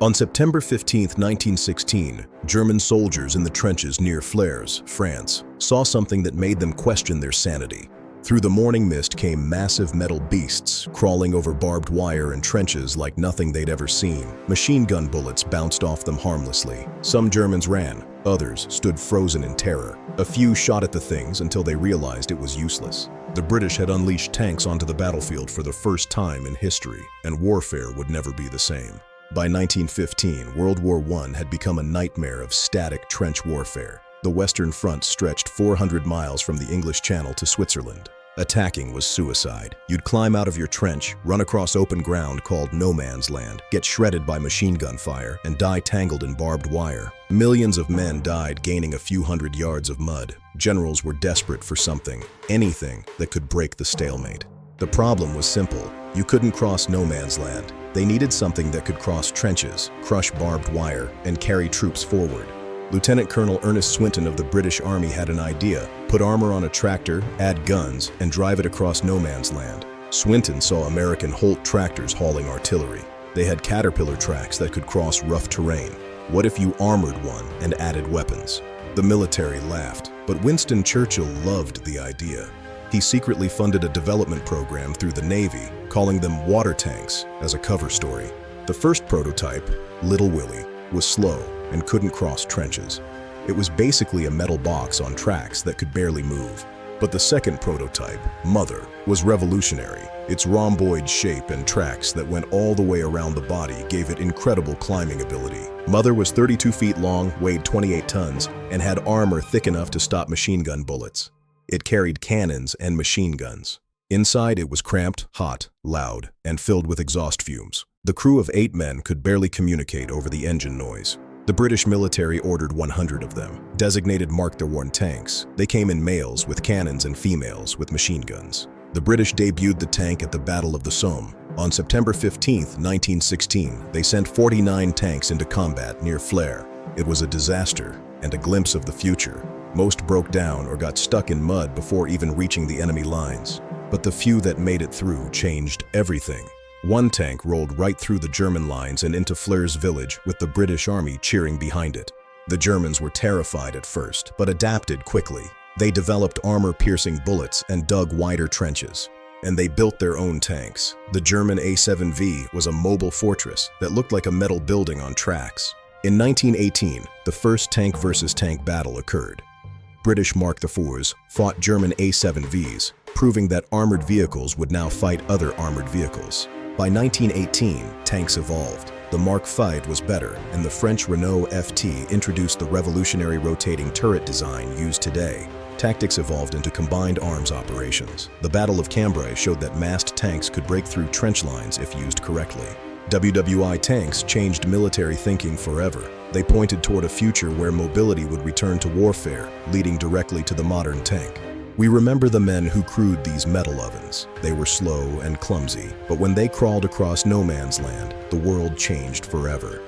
On September 15, 1916, German soldiers in the trenches near Flers, France, saw something that made them question their sanity. Through the morning mist came massive metal beasts, crawling over barbed wire and trenches like nothing they'd ever seen. Machine gun bullets bounced off them harmlessly. Some Germans ran, others stood frozen in terror. A few shot at the things until they realized it was useless. The British had unleashed tanks onto the battlefield for the first time in history, and warfare would never be the same. By 1915, World War I had become a nightmare of static trench warfare. The Western Front stretched 400 miles from the English Channel to Switzerland. Attacking was suicide. You'd climb out of your trench, run across open ground called no man's land, get shredded by machine gun fire, and die tangled in barbed wire. Millions of men died gaining a few hundred yards of mud. Generals were desperate for something, anything that could break the stalemate. The problem was simple. You couldn't cross no man's land. They needed something that could cross trenches, crush barbed wire, and carry troops forward. Lieutenant Colonel Ernest Swinton of the British Army had an idea: put armor on a tractor, add guns, and drive it across no man's land. Swinton saw American Holt tractors hauling artillery. They had Caterpillar tracks that could cross rough terrain. What if you armored one and added weapons? The military laughed, but Winston Churchill loved the idea. He secretly funded a development program through the Navy, calling them water tanks as a cover story. The first prototype, Little Willie, was slow and couldn't cross trenches. It was basically a metal box on tracks that could barely move. But the second prototype, Mother, was revolutionary. Its rhomboid shape and tracks that went all the way around the body gave it incredible climbing ability. Mother was 32 feet long, weighed 28 tons, and had armor thick enough to stop machine gun bullets. It carried cannons and machine guns. Inside, it was cramped, hot, loud, and filled with exhaust fumes. The crew of 8 men could barely communicate over the engine noise. The British military ordered 100 of them, designated Mark-I tanks. They came in males with cannons and females with machine guns. The British debuted the tank at the Battle of the Somme. On September 15, 1916, they sent 49 tanks into combat near Flers. It was a disaster and a glimpse of the future. Most broke down or got stuck in mud before even reaching the enemy lines. But the few that made it through changed everything. One tank rolled right through the German lines and into Flers village with the British Army cheering behind it. The Germans were terrified at first, but adapted quickly. They developed armor-piercing bullets and dug wider trenches. And they built their own tanks. The German A7V was a mobile fortress that looked like a metal building on tracks. In 1918, the first tank versus tank battle occurred. British Mark IVs fought German A7Vs, proving that armored vehicles would now fight other armored vehicles. By 1918, tanks evolved. The Mark V was better, and the French Renault FT introduced the revolutionary rotating turret design used today. Tactics evolved into combined arms operations. The Battle of Cambrai showed that massed tanks could break through trench lines if used correctly. WWI tanks changed military thinking forever. They pointed toward a future where mobility would return to warfare, leading directly to the modern tank. We remember the men who crewed these metal ovens. They were slow and clumsy, but when they crawled across no man's land, the world changed forever.